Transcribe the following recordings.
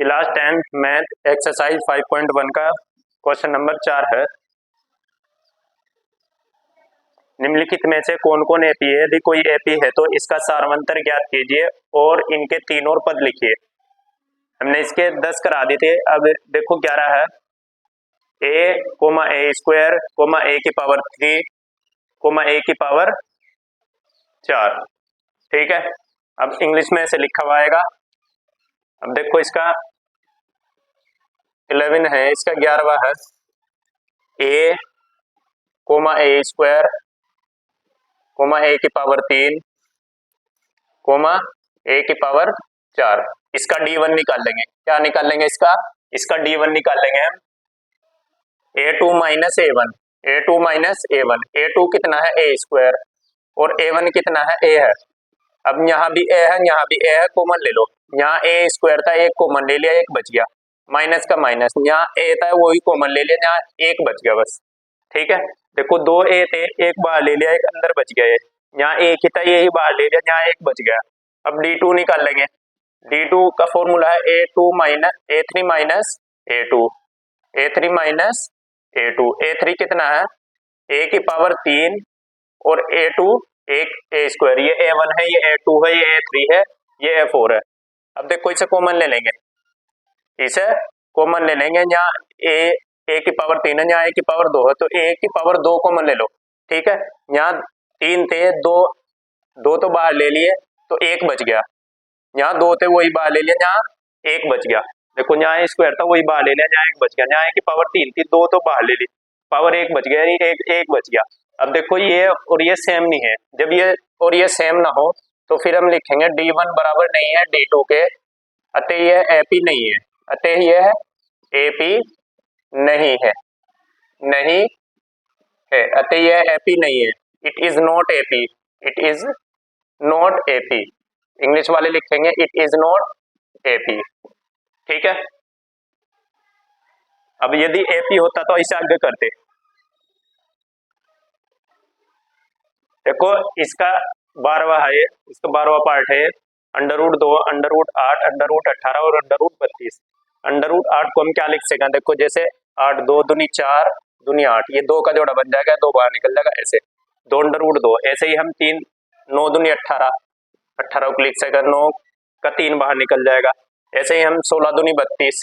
Class 10th math exercise 5.1 का question number 4 है। निम्नलिखित में से कौन कौन एपी है? यदि कोई एपी है तो इसका सारवंतर ज्ञात कीजिए और इनके तीन और पद लिखिए। हमने इसके 10 करा दिए थे। अब देखो 11 है। ए कोमा ए स्क्वायर कोमा ए की पावर 3 कोमा ए की पावर 4। ठीक है, अब इंग्लिश में ऐसे लिखा हुआ आएगा। अब देखो इसका 11 है, इसका 11वां है। ए कोमा ए स्क्वायर कोमा ए की पावर 3 कोमा ए की पावर 4। इसका D1 निकाल लेंगे। क्या निकाल लेंगे? इसका D1 निकाल लेंगे हम। A2 minus A1, A2 minus A1। A2 कितना है? ए स्क्वायर, और A1 कितना है? ए है। अब यहाँ भी ए है, यहाँ भी ए है, कॉमन ले लो। यहाँ ए स्क्वायर था, एक कॉमन ले लिया, एक बच गया। माइनस का माइनस, यहाँ ए था वही कॉमन ले लिया, यहाँ एक बच गया बस। ठीक है, देखो दो ए थे, एक बाहर ले लिया, एक अंदर बच गया। यहाँ एक ही था, यही बाहर ले लिया, यहाँ एक बच गया। अब D2 निकाल लेंगे। D2 का फॉर्मूला है A2 minus A3 minus A2, A3 minus A2। A3 कितना है? ए की पावर 3 और A2 एक ए स्क्वायर। ये A1 है, ये A2 है, ये A3 है, ये A4 है। अब देखो इसे कॉमन ले लेंगे, इसे कॉमन ले लेंगे। यहाँ ए की पावर 3 है, यहाँ ए की पावर 2 है, तो ए की पावर 2 कॉमन ले लो। ठीक है, यहाँ 3 थे, दो तो बाहर ले लिए, तो एक बच गया। यहाँ 2 थे, वही बाहर ले लिया, यहाँ एक बच गया। देखो यहाँ स्क्वायर था, वही बाहर ले लिया, यहाँ एक बच गया। यहाँ ए की पावर 3 थी, 2 तो बाहर ले ली, पावर एक बच गया, एक बच गया। अब देखो ये और ये सेम नहीं है। जब ये और ये सेम ना हो तो फिर हम लिखेंगे D1 बराबर नहीं है D2 के, अतः यह एपी नहीं है, अतः यह एपी नहीं है, नहीं है, अतः यह एपी नहीं है। It is not AP, it is not AP. English वाले लिखेंगे इट इज नॉट एपी। ठीक है, अब यदि एपी होता तो इसे आगे करते। देखो इसका 12वां है, इसका 12वां पार्ट है। √2 √8 √18 और √32। √8 को हम क्या लिख सकें? देखो जैसे 8 2 दूनी 4 दूनी 8, ये 2 का जोड़ा बन जाएगा, 2 बाहर निकल जाएगा, ऐसे 2 √2। ऐसे ही हम 3 9 दूनी 18, 18 को लिख सकें, 9 का 3 बाहर निकल जाएगा। ऐसे ही हम 16 दूनी 32,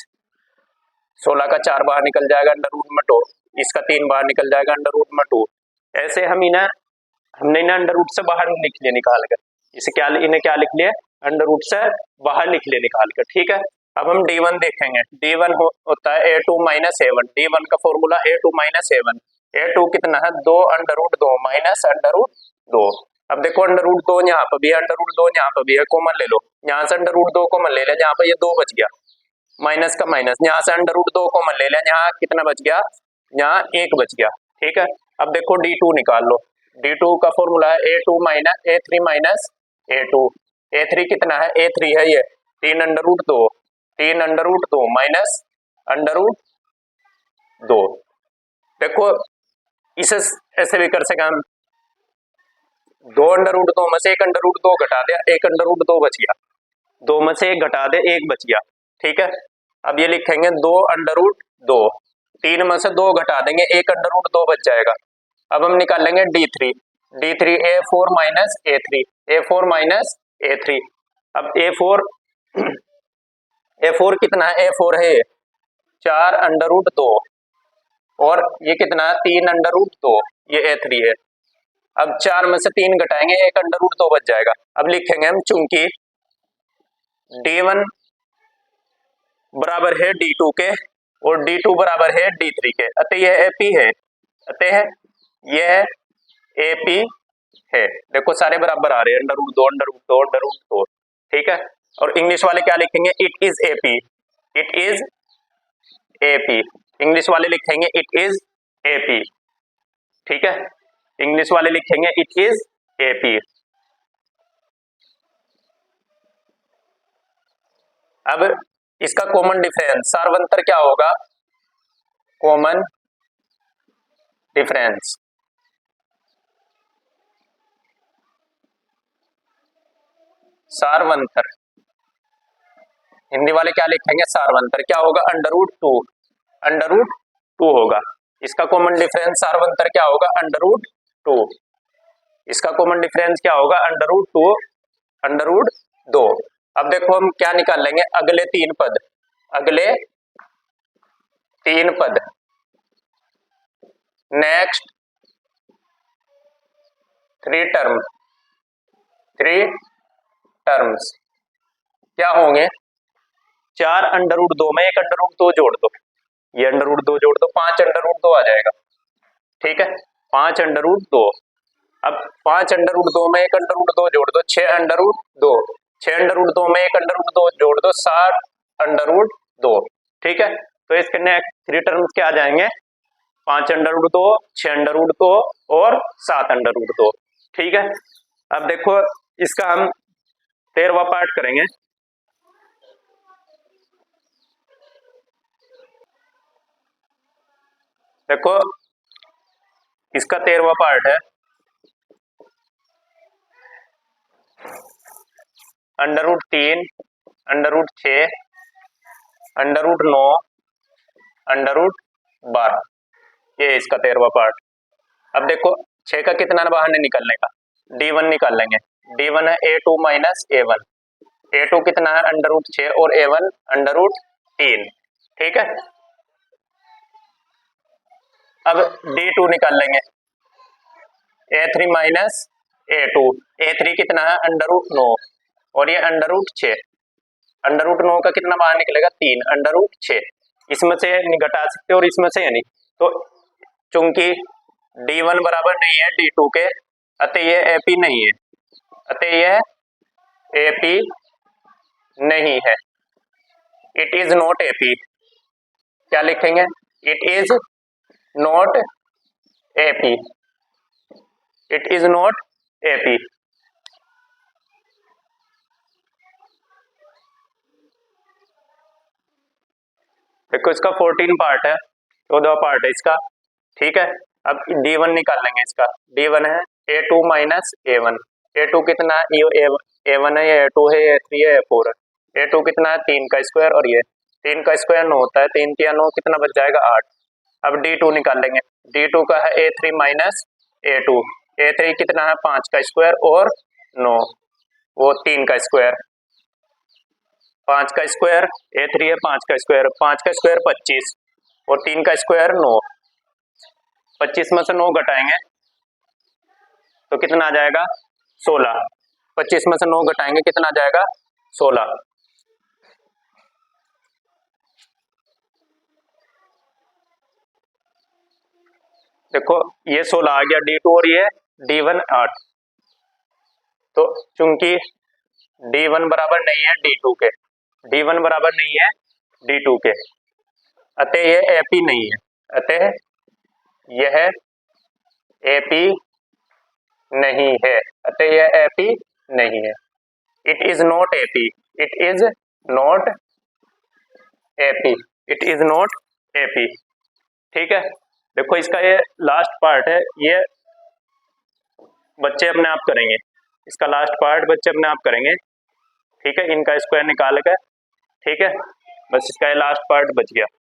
16 का 4 बाहर निकल जाएगा, √2, इसका 3 बाहर निकल जाएगा, √2। ऐसे हम हमने इन्हें अंडर रूट से बाहर लिख लिया निकाल कर। इसे क्या, इन्हें क्या लिख लिया? अंडर रूट से बाहर लिख लिया निकाल कर। ठीक है, अब हम D1 देखेंगे। D1 होता है A2 माइनस A1। D1 का formula A2 minus A1। A2 कितना है? 2 √2 माइनस √2। अब देखो √2 यहाँ पर भी है, √2 यहाँ पर भी है, कॉमन ले लो। यहाँ से √2 कॉमन ले लिया, यहाँ पर ये 2 बच गया, माइनस का माइनस। यहाँ से √2 कॉमन ले लिया, यहाँ कितना बच गया? यहाँ एक बच गया। ठीक है, अब देखो D2 निकाल लो। D2 का फॉर्मूला है A2 minus A3 minus A2। A3 कितना है? A3 है ये 3 √2, 3 √2 माइनस √2। देखो इसे ऐसे भी कर सके हम, 2 √2 में से 1 √2 घटा दिया, 1 √2 बच गया, 2 में से 1 घटा दे, 1 बच गया। ठीक है, अब ये लिखेंगे 2 √2, 3 में से 2 घटा देंगे, 1 √2 बच जाएगा। अब हम निकाल लेंगे D3, D3 A4 minus A3, A4 minus A3। अब A4 कितना है? A4 है 4 √2, और ये कितना है? 3 √2, ये A3 है। अब 4 में से 3 घटाएंगे, 1 √2 बच जाएगा। अब लिखेंगे हम, चूंकि D1 बराबर है D2 के और D2 बराबर है D3 के, अतः यह एपी है, अतः यह एपी है। देखो सारे बराबर आ रहे हैं, √2 √2। ठीक है, और इंग्लिश वाले क्या लिखेंगे? It is AP, it is AP. English वाले लिखेंगे इट इज एपी। ठीक है, इंग्लिश वाले लिखेंगे इट इज एपी। अब इसका कॉमन डिफरेंस, सार्वंतर क्या होगा? कॉमन डिफरेंस, सार्वंतर हिंदी वाले क्या लिखेंगे, सार्वंतर क्या होगा, अंडर रूट टू होगा। इसका कॉमन डिफरेंस सार्वंतर क्या होगा, अंडर रूट टू। इसका कॉमन डिफरेंस क्या होगा, under root two, under root दो। अब देखो हम क्या निकाल लेंगे, अगले तीन पद, अगले तीन पद, नेक्स्ट थ्री टर्म्स क्या होंगे, चार अंडर रूट दो में एक अंडर रूट दो जोड़ दो, ये अंडर रूट दो जोड़ दो, पांच अंडर रूट दो आ जाएगा। ठीक है, पांच अंडर रूट दो। अब पांच अंडर रूट दो में एक अंडर रूट दो जोड़ दो, छह अंडर रूट दो, छह अंडर रूट दो में एक अंडर रूट दो जोड़ दो, सात अंडर रूट दो। ठीक है, तो इसके नेक्स्ट थ्री टर्म्स क्या आ जाएंगे, पांच अंडर रूट दो, छह अंडर रूट दो और सात अंडर रूट दो। ठीक है, अब देखो इसका हम 13वां पार्ट करेंगे। देखो इसका 13वां पार्ट है, अंडर रूट तीन, अंडर रूट छः, अंडर रूट नौ, अंडर रूट 12, ये इसका 13वां पार्ट। अब देखो 6 का कितना बाहर नहीं निकलने का, d1 निकाल लेंगे, d1 है a2 माइनस a1, a2 कितना है अंडर रूट 6 और a1 अंडर रूट 3। ठीक है, अब d2 निकाल लेंगे, a3 माइनस a2, a3 कितना है अंडर रूट 9 और ये अंडर रूट 6, अंडर रूट 9 का कितना बाहर निकलेगा 3, अंडर रूट 6, इसमें से नहीं घटा सकते और इसमें से नहीं, तो चूंकि d1 बराबर नहीं है d2 के, अतः ये AP नहीं है, अतः यह AP नहीं है, इट इज नॉट AP। क्या लिखेंगे, it is not AP, it is not AP। देखो इसका 14 पार्ट है, 14वां पार्ट है इसका। ठीक है, अब d1 निकाल लेंगे, इसका d1 है a2 माइनस a1, a2 कितना है, ये a1 है, ये a2 है, ये a3 है, ये 4 है, a2 कितना है 3 का स्क्वायर और ये 3 का स्क्वायर 9 होता है, 3 तिया 9 कितना बच जाएगा 8। अब d2 निकाल लेंगे, d2 का है a3 माइनस a2, a3 कितना है 5 का स्क्वायर और 9, वो 3 का स्क्वायर, 5 का स्क्वायर a3 है, 5 का स्क्वायर, 5 का स्क्वायर 25 और 3 का स्क्वायर 9, 25 में से 9 घटाएंगे तो कितना आ जाएगा 16, 25 में से 9 घटाएंगे कितना आ जाएगा 16। देखो ये 16 आ गया d2 और ये d1 8, तो चूंकि d1 बराबर नहीं है d2 के, d1 बराबर नहीं है d2 के, अतः यह AP नहीं है, अतः यह AP नहीं है, अतः यह AP नहीं है, it is not AP, it is not AP, it is not AP। ठीक है, देखो इसका ये लास्ट पार्ट है, ये बच्चे अपने आप करेंगे, इसका लास्ट पार्ट बच्चे अपने आप करेंगे। ठीक है, इनका स्क्वायर निकाल कर, ठीक है, बस इसका ये लास्ट पार्ट बच गया।